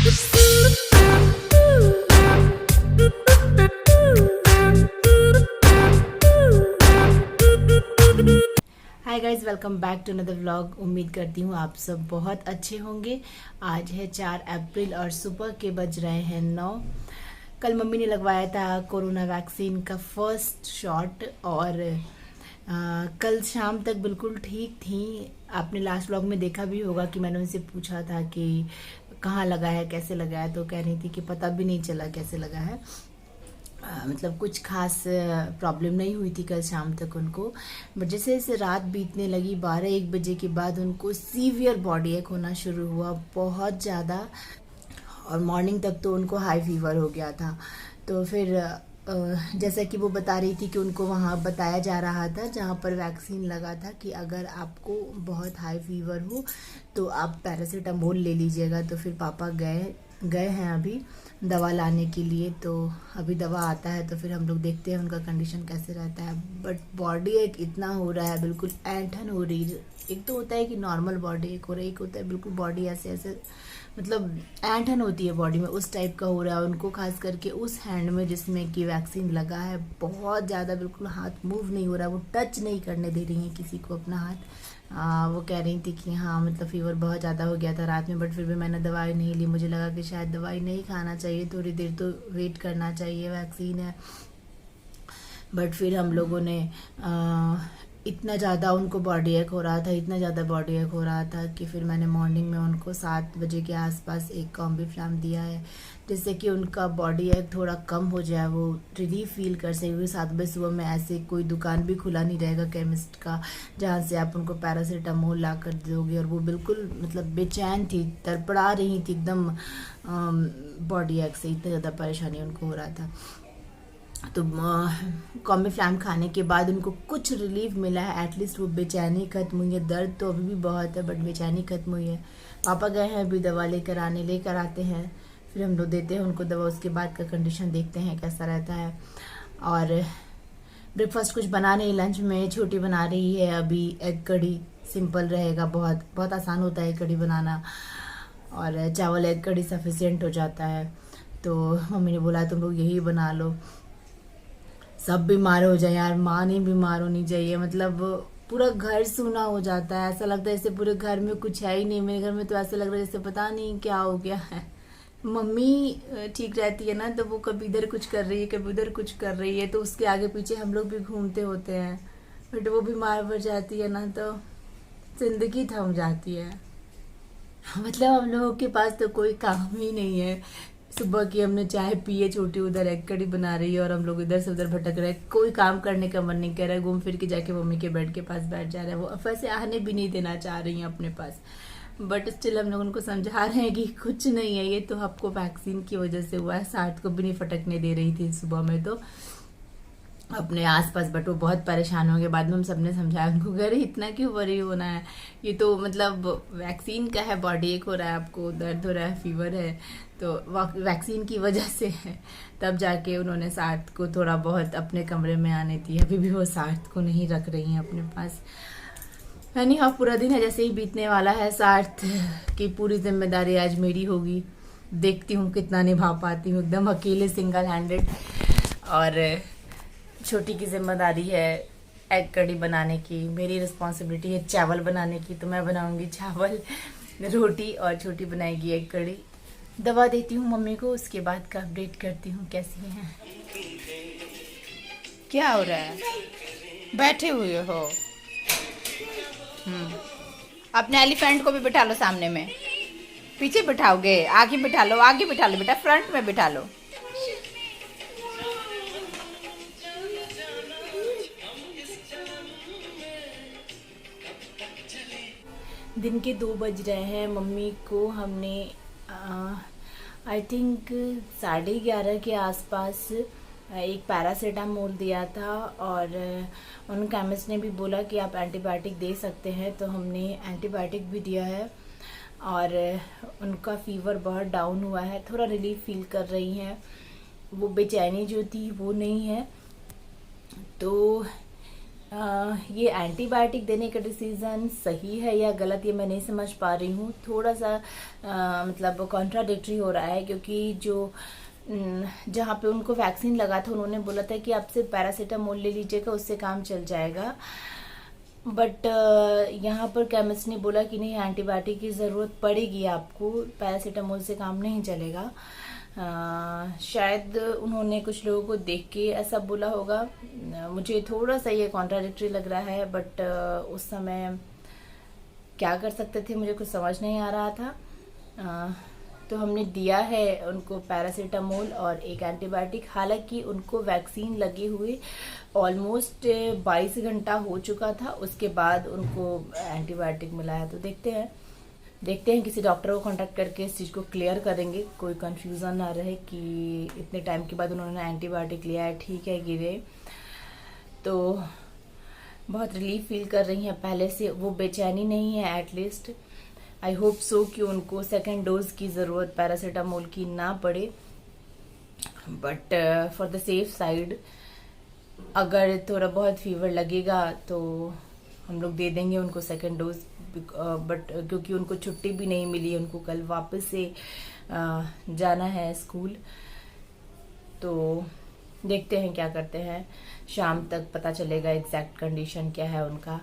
Hi guys, welcome back to another vlog. उम्मीद करती हूँ आप सब बहुत अच्छे होंगे। आज है 4 अप्रैल और सुबह के बज रहे हैं 9। कल मम्मी ने लगवाया था कोरोना वैक्सीन का फर्स्ट शॉट और कल शाम तक बिल्कुल ठीक थी। आपने लास्ट व्लॉग में देखा भी होगा कि मैंने उनसे पूछा था कि कहाँ लगा है, कैसे लगा है, तो कह रही थी कि पता भी नहीं चला कैसे लगा है। मतलब कुछ खास प्रॉब्लम नहीं हुई थी कल शाम तक उनको, बट जैसे जैसे रात बीतने लगी 12-1 बजे के बाद उनको सीवियर बॉडी एक होना शुरू हुआ, बहुत ज़्यादा। और मॉर्निंग तक तो उनको हाई फीवर हो गया था। तो फिर जैसा कि वो बता रही थी कि उनको वहाँ बताया जा रहा था जहाँ पर वैक्सीन लगा था कि अगर आपको बहुत हाई फीवर हो तो आप पैरासीटामोल ले लीजिएगा। तो फिर पापा गए हैं अभी दवा लाने के लिए। तो अभी दवा आता है तो फिर हम लोग देखते हैं उनका कंडीशन कैसे रहता है। बट बॉडी एक इतना हो रहा है, बिल्कुल ऐंठन हो रही है। एक तो होता है कि नॉर्मल बॉडी एक हो रहा है, एक होता है बिल्कुल बॉडी ऐसे ऐसे, मतलब ऐंठन होती है बॉडी में, उस टाइप का हो रहा है उनको। खास करके उस हैंड में जिसमें कि वैक्सीन लगा है, बहुत ज़्यादा बिल्कुल हाथ मूव नहीं हो रहा है, वो टच नहीं करने दे रही हैं किसी को अपना हाथ। वो कह रही थी कि हाँ मतलब फीवर बहुत ज़्यादा हो गया था रात में, बट फिर भी मैंने दवाई नहीं ली। मुझे लगा कि शायद दवाई नहीं खाना चाहिए, थोड़ी देर तो वेट करना चाहिए, वैक्सीन है। बट फिर हम लोगों ने इतना ज़्यादा उनको बॉडी एक हो रहा था, इतना ज़्यादा बॉडी एक हो रहा था कि फिर मैंने मॉर्निंग में उनको 7 बजे के आसपास एक कॉम्बीफ्लैम दिया है, जिससे कि उनका बॉडी एक थोड़ा कम हो जाए, वो रिलीफ फील कर सके। क्योंकि 7 बजे सुबह में ऐसे कोई दुकान भी खुला नहीं रहेगा केमिस्ट का जहाँ से आप उनको पैरासीटामोल ला कर दोगे। और वो बिल्कुल मतलब बेचैन थी, तड़पड़ा रही थी एकदम, बॉडी एक से इतना ज़्यादा परेशानी उनको हो रहा था। तो कॉम्बीफ्लैम खाने के बाद उनको कुछ रिलीफ मिला है, एटलीस्ट वो बेचैनी खत्म हुई है। दर्द तो अभी भी बहुत है बट बेचैनी खत्म हुई है। पापा गए हैं अभी दवा लेकर आते हैं, फिर हम लोग देते हैं उनको दवा। उसके बाद का कंडीशन देखते हैं कैसा रहता है। और ब्रेकफास्ट कुछ बना नहीं, लंच में छोटी बना रही है अभी एग कढ़ी। सिंपल रहेगा, बहुत बहुत आसान होता है कढ़ी बनाना, और चावल एग कढ़ी सफिशिएंट हो जाता है। तो मम्मी ने बोला तुम लोग यही बना लो, सब बीमार हो जाए यार, माँ नहीं बीमार होनी चाहिए। मतलब पूरा घर सूना हो जाता है, ऐसा लगता है जैसे पूरे घर में कुछ है ही नहीं। मेरे घर में तो ऐसा लग रहा है जैसे पता नहीं क्या हो गया है। मम्मी ठीक रहती है ना तो वो कभी इधर कुछ कर रही है, कभी उधर कुछ कर रही है, तो उसके आगे पीछे हम लोग भी घूमते होते हैं। बट वो बीमार पड़ जाती है ना तो जिंदगी थम जाती है। मतलब हम लोगों के पास तो कोई काम ही नहीं है। सुबह की हमने चाय पी है, छोटी उधर एग कड़ी बना रही है और हम लोग इधर से उधर भटक रहे हैं। कोई काम करने का मन नहीं कर रहा है, घूम फिर के जाके मम्मी के बेड के पास बैठ जा रहा है। वो वैसे आने भी नहीं देना चाह रही हैं अपने पास, बट स्टिल हम लोग उनको समझा रहे हैं कि कुछ नहीं है, ये तो आपको वैक्सीन की वजह से हुआ है। 60 को भी नहीं फटकने दे रही थी सुबह में तो अपने आसपास। बट वो बहुत परेशान हो गए। बाद में हम सबने समझाया उनको, घर इतना क्यों वरी होना है, ये तो मतलब वैक्सीन का है, बॉडी एक हो रहा है, आपको दर्द हो रहा है, फीवर है, तो वैक्सीन की वजह से है। तब जाके उन्होंने 60 को थोड़ा बहुत अपने कमरे में आने दी। अभी भी वो 60 को नहीं रख रही हैं अपने पास। यानी हाँ, पूरा दिन है जैसे ही बीतने वाला है। 60 की पूरी जिम्मेदारी आज मेरी होगी, देखती हूँ कितना निभा पाती हूँ, एकदम अकेले सिंगल हैंडेड। और छोटी की जिम्मेदारी है एग कड़ी बनाने की, मेरी रिस्पॉन्सिबिलिटी है चावल बनाने की, तो मैं बनाऊंगी चावल रोटी और छोटी बनाएगी एग कड़ी। दवा देती हूँ मम्मी को, उसके बाद का अपडेट करती हूँ कैसी है। क्या हो रहा है, बैठे हुए हो? अपने एलिफेंट को भी बिठा लो सामने में। पीछे बिठाओगे? आगे बिठा लो, आगे बिठा लो बेटा, फ्रंट में बिठा लो। दिन के 2 बज रहे हैं। मम्मी को हमने आई थिंक 11:30 के आसपास एक पैरासीटामोल दिया था, और उन केमिस्ट ने भी बोला कि आप एंटीबायोटिक दे सकते हैं, तो हमने एंटीबायोटिक भी दिया है। और उनका फीवर बहुत डाउन हुआ है, थोड़ा रिलीफ फील कर रही हैं। वो बेचैनी जो थी वो नहीं है। तो ये एंटीबायोटिक देने का डिसीज़न सही है या गलत, ये मैं नहीं समझ पा रही हूँ। थोड़ा सा मतलब कॉन्ट्राडिक्टरी हो रहा है, क्योंकि जो जहाँ पे उनको वैक्सीन लगा था उन्होंने बोला था कि आप सिर्फ पैरासीटामोल ले लीजिएगा, उससे काम चल जाएगा। बट यहाँ पर केमिस्ट ने बोला कि नहीं, एंटीबायोटिक की ज़रूरत पड़ेगी आपको, पैरासीटामोल से काम नहीं चलेगा। शायद उन्होंने कुछ लोगों को देख के ऐसा बोला होगा। मुझे थोड़ा सा ये कॉन्ट्राडिक्टरी लग रहा है, बट उस समय क्या कर सकते थे मुझे कुछ समझ नहीं आ रहा था। तो हमने दिया है उनको पैरासीटामोल और एक एंटीबायोटिक। हालांकि उनको वैक्सीन लगे हुए ऑलमोस्ट 22 घंटा हो चुका था, उसके बाद उनको एंटीबायोटिक मिला है। तो देखते हैं किसी डॉक्टर को कांटेक्ट करके इस चीज़ को क्लियर करेंगे, कोई कंफ्यूजन ना रहे कि इतने टाइम के बाद उन्होंने एंटीबायोटिक लिया है, ठीक है कि रे। तो बहुत रिलीफ फील कर रही हैं, पहले से वो बेचैनी नहीं है एटलीस्ट। आई होप सो कि उनको सेकेंड डोज की ज़रूरत पैरासीटामोल की ना पड़े। But for the safe side, अगर थोड़ा बहुत फीवर लगेगा तो हम लोग दे देंगे उनको सेकेंड डोज। बट क्योंकि उनको छुट्टी भी नहीं मिली, उनको कल वापस से जाना है स्कूल। तो देखते हैं क्या करते हैं, शाम तक पता चलेगा एग्जैक्ट कंडीशन क्या है उनका।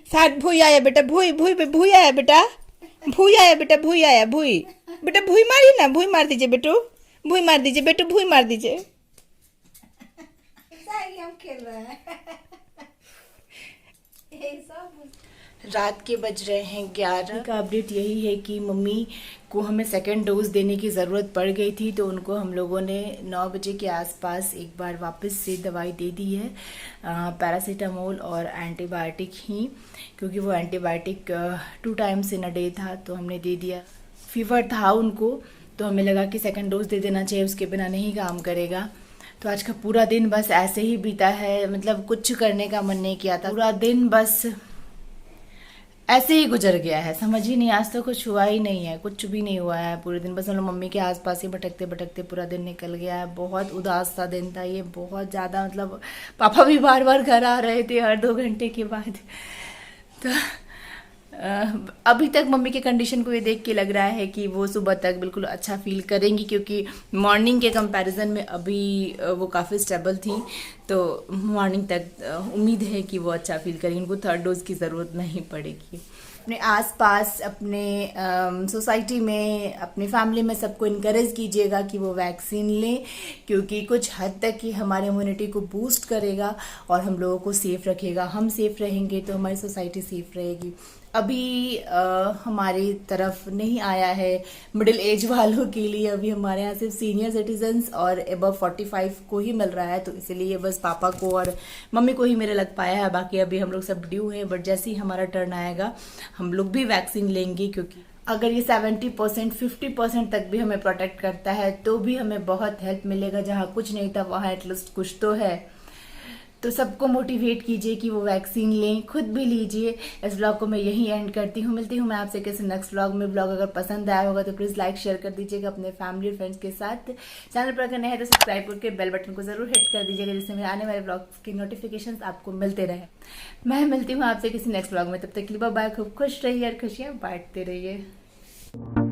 साथ भूई आया बेटा, भूई भूई पे भूई आया बेटा, भूई आया बेटा, भूई आया, भूई बेटा, भूई मारी ना, भूई मार दीजिए बेटू, भूई मार दीजिए बेटू, भूई मार दीजिए। हम खेल रहे हैं। रात के बज रहे हैं 11 का अपडेट यही है कि मम्मी को हमें सेकेंड डोज देने की ज़रूरत पड़ गई थी, तो उनको हम लोगों ने 9 बजे के आसपास एक बार वापस से दवाई दे दी है, पैरासीटामोल और एंटीबायोटिक ही, क्योंकि वो antibiotic 2 times in a day था, तो हमने दे दिया। फीवर था उनको, तो हमें लगा कि सेकेंड डोज दे देना चाहिए, उसके बिना नहीं काम करेगा। तो आज का पूरा दिन बस ऐसे ही बीता है, मतलब कुछ करने का मन नहीं किया था, पूरा दिन बस ऐसे ही गुजर गया है, समझ ही नहीं। आज तो कुछ हुआ ही नहीं है, कुछ भी नहीं हुआ है पूरे दिन, बस हम लोग मम्मी के आसपास ही भटकते भटकते पूरा दिन निकल गया है। बहुत उदास सा दिन था ये, बहुत ज़्यादा। मतलब पापा भी बार बार घर आ रहे थे हर 2 घंटे के बाद। तो अभी तक मम्मी के कंडीशन को ये देख के लग रहा है कि वो सुबह तक बिल्कुल अच्छा फील करेंगी, क्योंकि मॉर्निंग के कंपैरिजन में अभी वो काफ़ी स्टेबल थी। तो मॉर्निंग तक उम्मीद है कि वो अच्छा फील करेंगी, उनको थर्ड डोज की ज़रूरत नहीं पड़ेगी। अपने आसपास, अपने सोसाइटी में, अपनी फैमिली में सबको इनकरेज कीजिएगा कि वो वैक्सीन लें, क्योंकि कुछ हद तक ही हमारी इम्यूनिटी को बूस्ट करेगा और हम लोगों को सेफ रखेगा। हम सेफ रहेंगे तो हमारी सोसाइटी सेफ रहेगी। अभी हमारी तरफ नहीं आया है मिडिल एज वालों के लिए, अभी हमारे यहाँ सिर्फ सीनियर सिटीजन्स और अबव 45 को ही मिल रहा है, तो इसलिए बस पापा को और मम्मी को ही मेरे लग पाया है। बाकी अभी हम लोग सब ड्यू हैं, बट जैसे ही हमारा टर्न आएगा हम लोग भी वैक्सीन लेंगे, क्योंकि अगर ये 70% 50% तक भी हमें प्रोटेक्ट करता है तो भी हमें बहुत हेल्प मिलेगा। जहाँ कुछ नहीं था वहाँ एटलीस्ट कुछ तो है। तो सबको मोटिवेट कीजिए कि वो वैक्सीन लें, खुद भी लीजिए। इस ब्लॉग को मैं यहीं एंड करती हूँ, मिलती हूँ मैं आपसे किसी नेक्स्ट ब्लॉग में। ब्लॉग अगर पसंद आया होगा तो प्लीज़ लाइक शेयर कर दीजिएगा अपने फैमिली और फ्रेंड्स के साथ। चैनल पर अगर नए हैं तो सब्सक्राइब करके बेल बटन को जरूर हिट कर दीजिएगा, जिससे मेरे आने वाले ब्लॉग्स की नोटिफिकेशन आपको मिलते रहे। मैं मिलती हूँ आपसे किसी नेक्स्ट ब्लॉग में, तब तक के लिए बाय बाय। खूब खुश रहिए और खुशियाँ बांटते रहिए।